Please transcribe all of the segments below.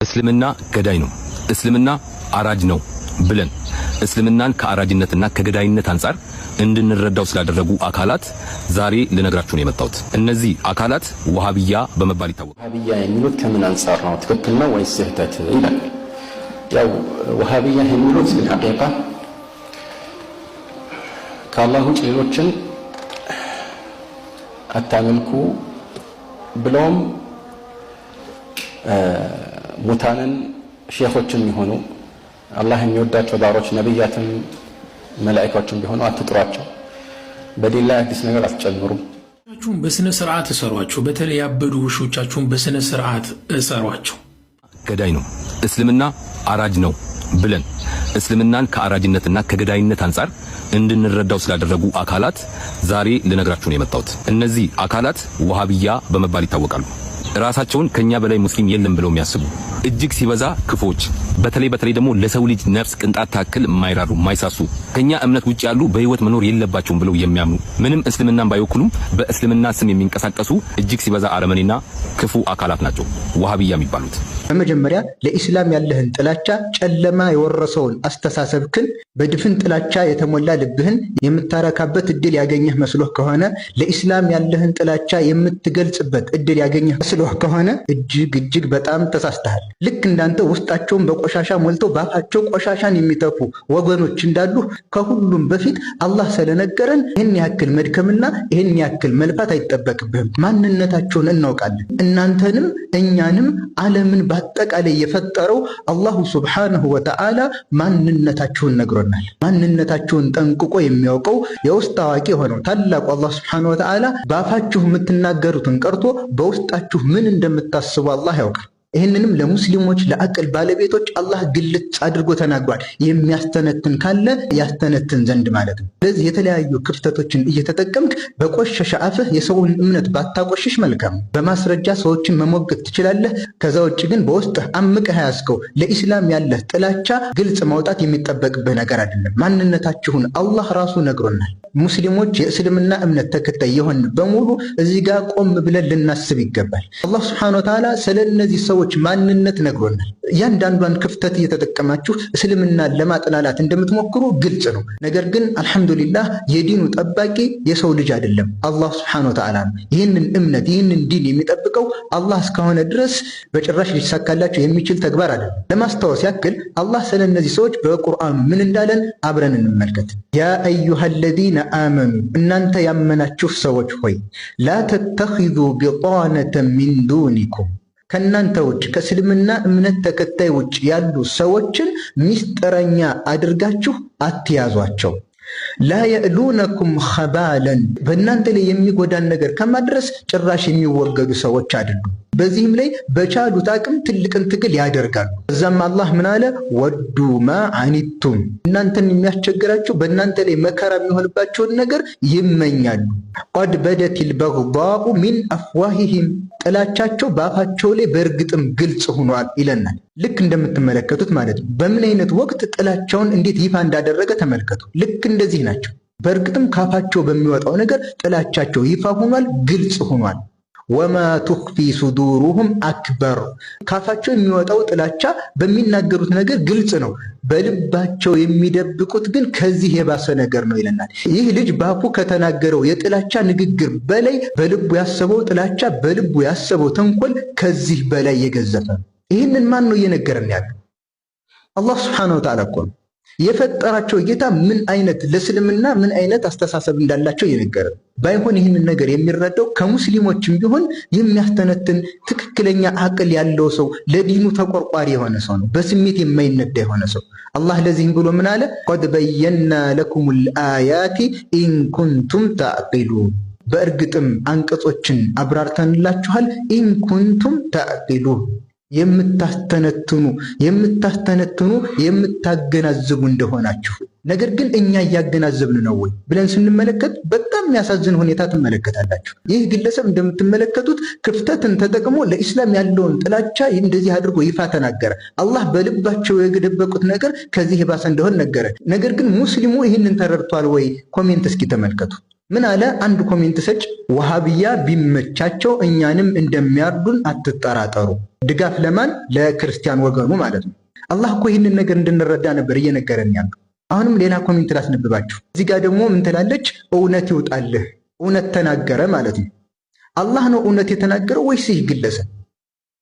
እስልምና ገዳይ ነው፣ እስልምና አራጅ ነው ብለን እስልምናን ከአራጅነትና ከገዳይነት አንፃር እንድንረዳው ስላደረጉ አካላት ዛሬ ልነግራችሁ ነው የመጣሁት። እነዚህ አካላት ወሃቢያ በመባል ይታወቃሉ። ወሃቢያ የሚሉት ከምን አንፃር ነው? ትክክል ነው ወይስ ስህተት ይላል። ያው ወሃቢያ የሚሉት በሐቂቃ ከአላህ ውጭ ሌሎችን አታመልኩ ብለውም ሙታንን ሼኾችም ይሆኑ አላህ የሚወዳቸው ባሮች ነብያትም መላእክቶችም ቢሆኑ አትጥሯቸው፣ በዲን ላይ አዲስ ነገር አትጨምሩም። በስነ ስርዓት እሰሯቸው። በተለይ ያበዱ ውሾቻችሁን በስነ ስርዓት እሰሯቸው። ገዳይ ነው፣ እስልምና አራጅ ነው ብለን እስልምናን ከአራጅነትና ከገዳይነት አንፃር እንድንረዳው ስላደረጉ አካላት ዛሬ ልነግራችሁ ነው የመጣሁት። እነዚህ አካላት ወሃቢያ በመባል ይታወቃሉ። ራሳቸውን ከኛ በላይ ሙስሊም የለም ብለው የሚያስቡ እጅግ ሲበዛ ክፎች፣ በተለይ ደግሞ ለሰው ልጅ ነፍስ ቅንጣት ታክል የማይራሩ የማይሳሱ ከኛ እምነት ውጭ ያሉ በህይወት መኖር የለባቸውም ብለው የሚያምኑ ምንም እስልምናን ባይወክሉም በእስልምና ስም የሚንቀሳቀሱ እጅግ ሲበዛ አረመኔና ክፉ አካላት ናቸው ወሃቢያ የሚባሉት። በመጀመሪያ ለኢስላም ያለህን ጥላቻ ጨለማ የወረሰውን አስተሳሰብክን በድፍን ጥላቻ የተሞላ ልብህን የምታረካበት እድል ያገኘህ መስሎህ ከሆነ ለኢስላም ያለህን ጥላቻ የምትገልጽበት እድል ያገኘህ መስሎህ ከሆነ እጅግ በጣም ተሳስተሃል። ልክ እንዳንተ ውስጣቸውን በቆሻሻ ሞልተው ባፋቸው ቆሻሻን የሚተፉ ወገኖች እንዳሉ ከሁሉም በፊት አላህ ስለነገረን ይህን ያክል መድከምና ይህን ያክል መልፋት አይጠበቅብህም። ማንነታቸውን እናውቃለን። እናንተንም እኛንም ዓለምን በአጠቃላይ የፈጠረው አላሁ ሱብሓነሁ ወተዓላ ማንነታችሁን ነግሮናል። ማንነታችሁን ጠንቅቆ የሚያውቀው የውስጥ አዋቂ የሆነው ታላቁ አላህ ሱብሓነሁ ወተዓላ በአፋችሁ የምትናገሩትን ቀርቶ በውስጣችሁ ምን እንደምታስቡ አላህ ያውቃል። ይህንንም ለሙስሊሞች ለአቅል ባለቤቶች አላህ ግልጽ አድርጎ ተናግሯል። የሚያስተነትን ካለ ያስተነትን ዘንድ ማለት ነው። ስለዚህ የተለያዩ ክፍተቶችን እየተጠቀምክ በቆሸሸ አፍህ የሰውን እምነት ባታቆሽሽ መልካም። በማስረጃ ሰዎችን መሞገት ትችላለህ። ከዛ ውጭ ግን በውስጥህ አምቀህ ያዝከው ለኢስላም ያለህ ጥላቻ ግልጽ ማውጣት የሚጠበቅብህ ነገር አይደለም። ማንነታችሁን አላህ ራሱ ነግሮናል። ሙስሊሞች የእስልምና እምነት ተከታይ የሆን በሙሉ እዚህ ጋር ቆም ብለን ልናስብ ይገባል። አላህ ሱብሓነሁ ወተዓላ ስለ እነዚህ ሰዎች ማንነት ነግሮናል። እያንዳንዷን ክፍተት እየተጠቀማችሁ እስልምናን ለማጥላላት እንደምትሞክሩ ግልጽ ነው። ነገር ግን አልሐምዱሊላህ የዲኑ ጠባቂ የሰው ልጅ አይደለም፣ አላህ ሱብሓነሁ ወተዓላ ነው። ይህንን እምነት ይህንን ዲን የሚጠብቀው አላህ እስከሆነ ድረስ በጭራሽ ሊሳካላቸው የሚችል ተግባር አይደለም። ለማስታወስ ያክል አላህ ስለ እነዚህ ሰዎች በቁርአኑ ምን እንዳለን አብረን እንመልከት። ያ አዩሃለዚነ አመኑ እናንተ ያመናችሁ ሰዎች ሆይ ላ ተተኺዙ ቢጣነተን ሚን ዱኒኩም ከእናንተ ውጭ ከእስልምና እምነት ተከታይ ውጭ ያሉ ሰዎችን ሚስጥረኛ አድርጋችሁ አትያዟቸው። ላ የእሉነኩም ኸባለን በእናንተ ላይ የሚጎዳን ነገር ከማድረስ ጭራሽ የሚወገዱ ሰዎች አይደሉም። በዚህም ላይ በቻሉት አቅም ትልቅን ትግል ያደርጋሉ። እዛም አላህ ምን አለ? ወዱ ማ አኒቱም እናንተን የሚያስቸግራችሁ በእናንተ ላይ መከራ የሚሆንባቸውን ነገር ይመኛሉ። ቀድ በደቲል በግዳኡ ሚን አፍዋሂሂም ጥላቻቸው በአፋቸው ላይ በእርግጥም ግልጽ ሆኗል ይለናል። ልክ እንደምትመለከቱት ማለት ነው። በምን አይነት ወቅት ጥላቻውን እንዴት ይፋ እንዳደረገ ተመልከቱ። ልክ እንደዚህ ናቸው። በእርግጥም ካፋቸው በሚወጣው ነገር ጥላቻቸው ይፋ ሆኗል፣ ግልጽ ሆኗል። ወማ ቱኽፊ ሱዱሩሁም አክበር ካፋቸው የሚወጣው ጥላቻ በሚናገሩት ነገር ግልጽ ነው፣ በልባቸው የሚደብቁት ግን ከዚህ የባሰ ነገር ነው ይለናል። ይህ ልጅ ባፉ ከተናገረው የጥላቻ ንግግር በላይ በልቡ ያሰበው ጥላቻ፣ በልቡ ያሰበው ተንኮል ከዚህ በላይ የገዘፈ ነው። ይህንን ማን ነው እየነገረን ያለው? አላህ ሱብሓነሁ ወተዓላ እኮ ነው። የፈጠራቸው ጌታ ምን አይነት ለእስልምና ምን አይነት አስተሳሰብ እንዳላቸው የነገረን። ባይሆን ይህንን ነገር የሚረዳው ከሙስሊሞችም ቢሆን የሚያስተነትን ትክክለኛ አቅል ያለው ሰው፣ ለዲኑ ተቆርቋሪ የሆነ ሰው ነው፣ በስሜት የማይነዳ የሆነ ሰው። አላህ ለዚህም ብሎ ምን አለ? ቀድ በየና ለኩሙል አያቲ ኢን ኩንቱም ተዕቂሉን በእርግጥም አንቀጾችን አብራርተንላችኋል። ኢን ኩንቱም ተዕቂሉን የምታስተነትኑ የምታገናዝቡ እንደሆናችሁ። ነገር ግን እኛ እያገናዘብን ነው ወይ ብለን ስንመለከት በጣም የሚያሳዝን ሁኔታ ትመለከታላችሁ። ይህ ግለሰብ እንደምትመለከቱት ክፍተትን ተጠቅሞ ለኢስላም ያለውን ጥላቻ እንደዚህ አድርጎ ይፋ ተናገረ። አላህ በልባቸው የገደበቁት ነገር ከዚህ የባሰ እንደሆነ ነገረ። ነገር ግን ሙስሊሙ ይህንን ተረድቷል ወይ? ኮሜንት እስኪ ተመልከቱ። ምን አለ አንድ ኮሜንት ሰጭ ወሃቢያ ቢመቻቸው እኛንም እንደሚያርዱን አትጠራጠሩ። ድጋፍ ለማን? ለክርስቲያን ወገኑ ማለት ነው። አላህ እኮ ይህንን ነገር እንድንረዳ ነበር እየነገረን ያለው። አሁንም ሌላ ኮሜንት ላስነብባችሁ። እዚህ ጋር ደግሞ ምን ትላለች? እውነት ይውጣልህ። እውነት ተናገረ ማለት ነው። አላህ ነው እውነት የተናገረው ወይስ ይህ ግለሰብ?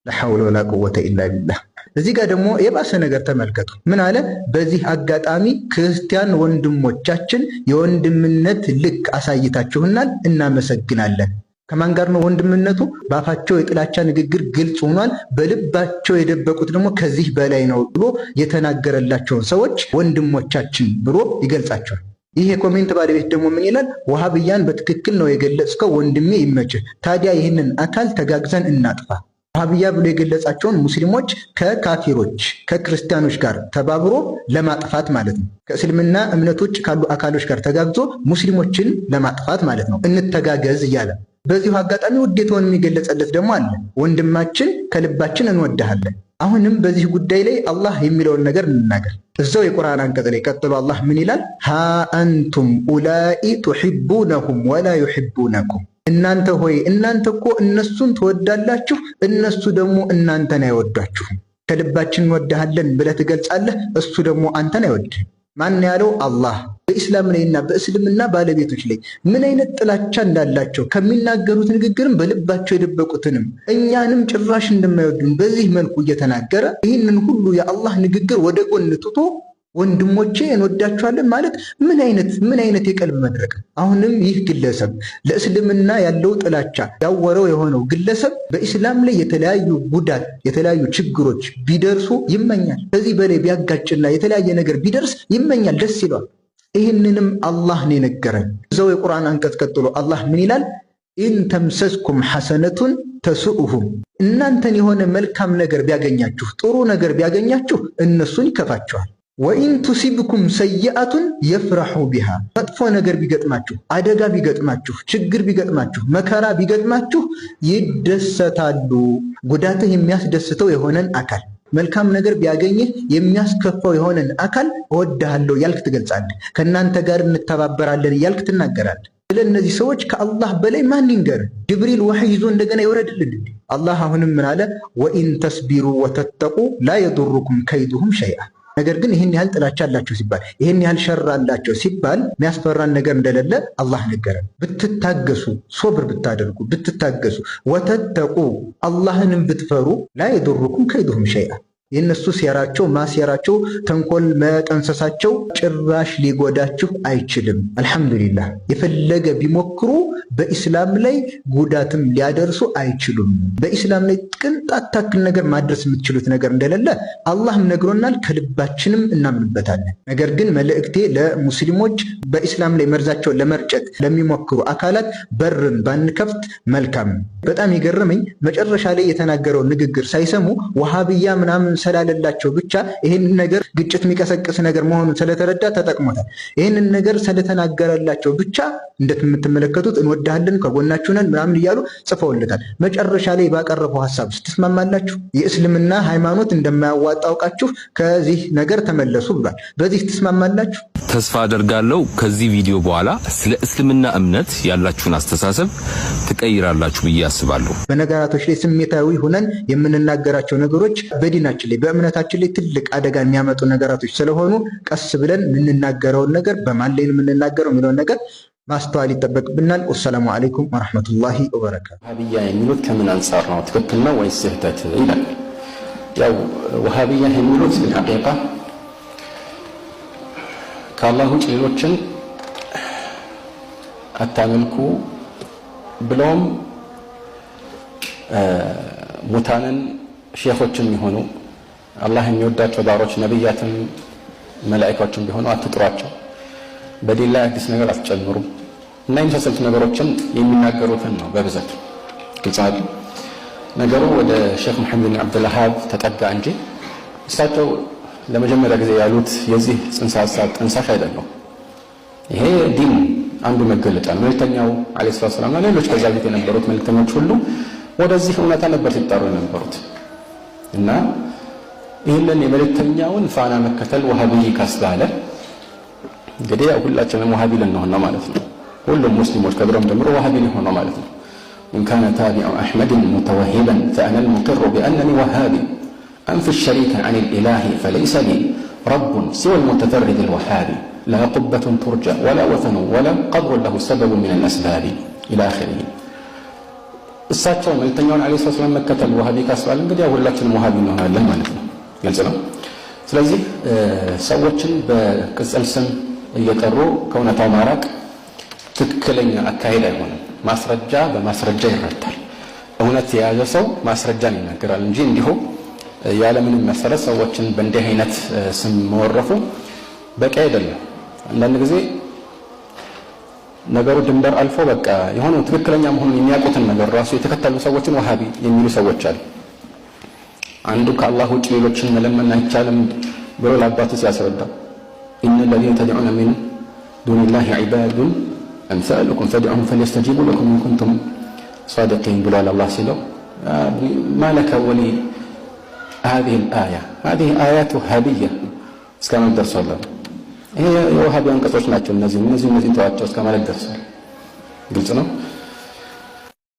ለሐውለ ወላ ቁወተ ኢላ ቢላህ። እዚህ ጋር ደግሞ የባሰ ነገር ተመልከቱ። ምን አለ? በዚህ አጋጣሚ ክርስቲያን ወንድሞቻችን የወንድምነት ልክ አሳይታችሁናል፣ እናመሰግናለን። ከማን ጋር ነው ወንድምነቱ? በአፋቸው የጥላቻ ንግግር ግልጽ ሆኗል፣ በልባቸው የደበቁት ደግሞ ከዚህ በላይ ነው ብሎ የተናገረላቸውን ሰዎች ወንድሞቻችን ብሎ ይገልጻቸዋል። ይህ የኮሜንት ባለቤት ደግሞ ምን ይላል? ወሃብያን በትክክል ነው የገለጽከው ወንድሜ፣ ይመችህ። ታዲያ ይህንን አካል ተጋግዘን እናጥፋ። ወሃብያ ብሎ የገለጻቸውን ሙስሊሞች ከካፊሮች ከክርስቲያኖች ጋር ተባብሮ ለማጥፋት ማለት ነው። ከእስልምና እምነቶች ካሉ አካሎች ጋር ተጋግዞ ሙስሊሞችን ለማጥፋት ማለት ነው። እንተጋገዝ እያለ በዚሁ አጋጣሚ ውዴታውን የሚገለጸለት ደግሞ አለ። ወንድማችን ከልባችን እንወድሃለን። አሁንም በዚህ ጉዳይ ላይ አላህ የሚለውን ነገር እንናገር። እዛው የቁርአን አንቀጽ ላይ ቀጥሎ አላህ ምን ይላል? ሃ አንቱም ኡላኢ ቱሒቡነሁም ወላ ዩሒቡነኩም። እናንተ ሆይ እናንተ እኮ እነሱን ትወዳላችሁ፣ እነሱ ደግሞ እናንተን አይወዷችሁም። ከልባችን እንወድሃለን ብለህ ትገልጻለህ፣ እሱ ደግሞ አንተን አይወድህም። ማን ያለው? አላህ። በኢስላም ላይና በእስልምና ባለቤቶች ላይ ምን አይነት ጥላቻ እንዳላቸው ከሚናገሩት ንግግርም በልባቸው የደበቁትንም እኛንም ጭራሽ እንደማይወዱን በዚህ መልኩ እየተናገረ ይህንን ሁሉ የአላህ ንግግር ወደ ጎን ትቶ ወንድሞቼ እንወዳቸዋለን ማለት ምን አይነት የቀልብ መድረቅ። አሁንም ይህ ግለሰብ ለእስልምና ያለው ጥላቻ ያወረው የሆነው ግለሰብ በኢስላም ላይ የተለያዩ ጉዳት የተለያዩ ችግሮች ቢደርሱ ይመኛል። ከዚህ በላይ ቢያጋጭና የተለያየ ነገር ቢደርስ ይመኛል፣ ደስ ይለዋል። ይህንንም አላህ ነው የነገረን። እዛው የቁርአን አንቀጽ ቀጥሎ አላህ ምን ይላል? ኢን ተምሰስኩም ሐሰነቱን ተሱኡሁም። እናንተን የሆነ መልካም ነገር ቢያገኛችሁ ጥሩ ነገር ቢያገኛችሁ እነሱን ይከፋቸዋል። ወኢን ቱሲብኩም ሰይአቱን የፍረሑ ቢሃ። መጥፎ ነገር ቢገጥማችሁ፣ አደጋ ቢገጥማችሁ፣ ችግር ቢገጥማችሁ፣ መከራ ቢገጥማችሁ ይደሰታሉ። ጉዳትህ የሚያስደስተው የሆነን አካል መልካም ነገር ቢያገኝህ የሚያስከፋው የሆነን አካል እወድሃለሁ ያልክ ትገልጻለህ። ከእናንተ ጋር እንተባበራለን እያልክ ትናገራለህ። ስለ እነዚህ ሰዎች ከአላህ በላይ ማን ይንገር? ጅብሪል ወሕይ ይዞ እንደገና ይወረድልን። አላህ አሁንም ምን አለ? ወኢን ተስቢሩ ወተተቁ ላ የዱሩኩም ከይዱሁም ሸይአ። ነገር ግን ይህን ያህል ጥላቻ አላቸው ሲባል ይህን ያህል ሸር አላቸው ሲባል የሚያስፈራን ነገር እንደሌለ አላህ ነገረን። ብትታገሱ፣ ሶብር ብታደርጉ፣ ብትታገሱ፣ ወተተቁ አላህንም ብትፈሩ ላ የዱሩኩም ከይዱሁም ሸይአ። የእነሱ ሴራቸው ማሴራቸው ተንኮል መጠንሰሳቸው ጭራሽ ሊጎዳችሁ አይችልም። አልሐምዱሊላህ። የፈለገ ቢሞክሩ በኢስላም ላይ ጉዳትም ሊያደርሱ አይችሉም። በኢስላም ላይ ቅንጣት ታክል ነገር ማድረስ የምትችሉት ነገር እንደሌለ አላህም ነግሮናል፣ ከልባችንም እናምንበታለን። ነገር ግን መልእክቴ ለሙስሊሞች በኢስላም ላይ መርዛቸውን ለመርጨት ለሚሞክሩ አካላት በርን ባንከፍት መልካም። በጣም የገረመኝ መጨረሻ ላይ የተናገረው ንግግር ሳይሰሙ ወሃብያ ምናምን ስላለላቸው ብቻ ይህንን ነገር ግጭት የሚቀሰቅስ ነገር መሆኑን ስለተረዳ ተጠቅሞታል። ይህንን ነገር ስለተናገረላቸው ብቻ እንደምትመለከቱት እንወዳለን ከጎናችሁ ነን ምናምን እያሉ ጽፈውለታል። መጨረሻ ላይ ባቀረበው ሐሳብ ትስማማላችሁ? የእስልምና ሃይማኖት እንደማያዋጣ አውቃችሁ ከዚህ ነገር ተመለሱ ብሏል። በዚህ ትስማማላችሁ? ተስፋ አደርጋለሁ ከዚህ ቪዲዮ በኋላ ስለ እስልምና እምነት ያላችሁን አስተሳሰብ ትቀይራላችሁ ብዬ አስባለሁ። በነገራቶች ላይ ስሜታዊ ሆነን የምንናገራቸው ነገሮች በዲናችን ላይ በእምነታችን ላይ ትልቅ አደጋ የሚያመጡ ነገራቶች ስለሆኑ ቀስ ብለን የምንናገረውን ነገር በማን ላይ የምንናገረው የሚለውን ነገር ማስተዋል ይጠበቅብናል። ወሰላሙ አለይኩም ወራህመቱላሂ ወበረካቱ። ወሃቢያ የሚሉት ከምን አንጻር ነው? ትክክል ነው ወይስ ስህተት ይላል። ያው ወሃቢያ የሚሉት ሐቂቃ ከአላህ ውጭ ሌሎችን አታመልኩ ብለውም ሙታንን ሼኾችም የሆኑ አላህ የሚወዳቸው ባሮች ነቢያትም መላእክቶችም ቢሆኑ አትጥሯቸው፣ በዲን ላይ አዲስ ነገር አትጨምሩ እና የመሳሰሉት ነገሮችን የሚናገሩትን ነው በብዛት። ግልጽ አይደል ነገሩ። ወደ ሼኽ መሐመድ ብን አብዱል ወሃብ ተጠጋ እንጂ እሳቸው ለመጀመሪያ ጊዜ ያሉት የዚህ ጽንሰ ሐሳብ ጠንሳሽ አይደለም። ይሄ ዲን አንዱ መገለጫ ነው። መልእክተኛው አለይሂ ሰላም እና ሌሎች ከዛ በፊት የነበሩት መልእክተኞች ሁሉ ወደዚህ እውነታ ነበር ሲጣሩ የነበሩት እና ይህንን የመልእክተኛውን ፋና መከተል ወሃቢ ካስባለ እንግዲህ ሁላችንም ወሃቢ ልንሆን ነው ማለት ነው። ሁሉም ሙስሊሞች ከድሮም ጀምሮ ዋሃቢ ሆነው ማለት ነው። إن كان تابع أحمد متوهبا فأنا المقر بأنني وهابي أنفي الشريك عن الإله فليس لي رب سوى المتفرد الوهابي لا قبة ترجى ولا وثن ولا قبر له سبب من الأسباب إلى آخره እሳቸው መልእክተኛውን አለይሂ ሰላም መከተል ዋሃቢ ካስባል እንግዲህ ሁላችንም ዋሃቢ እንሆናለን ማለት ነው። ግልጽ ነው። ስለዚህ ሰዎችን በቅጽል ስም እየጠሩ ከእውነታው ማራቅ ትክክለኛ አካሄድ አይሆንም። ማስረጃ በማስረጃ ይረዳል። እውነት የያዘ ሰው ማስረጃን ይናገራል እንጂ እንዲሁ ያለምንም መሰረት ሰዎችን በእንዲህ አይነት ስም መወረፉ በቂ አይደለም። አንዳንድ ጊዜ ነገሩ ድንበር አልፎ በቃ የሆነ ትክክለኛ መሆኑን የሚያውቁትን ነገር ራሱ የተከተሉ ሰዎችን ዋሃቢ የሚሉ ሰዎች አሉ። አንዱ ከአላህ ውጭ ሌሎችን መለመን አይቻልም ብሎ ለአባቱ ሲያስረዳ ኢነ الذين تدعون من دون الله عباد أمثالكم فادعوهم فليستجيبوا لكم إن كنتم صادقين ብሏል አላህ ሲለው ما لك ولي هذه الآية هذه آيات وهابية እስከማለት ደርሷል። ይሄ የዋሃቢ አንቀጾች ናቸው እነዚህ ተዋቸው እስከማለት ደርሷል። ግልጽ ነው።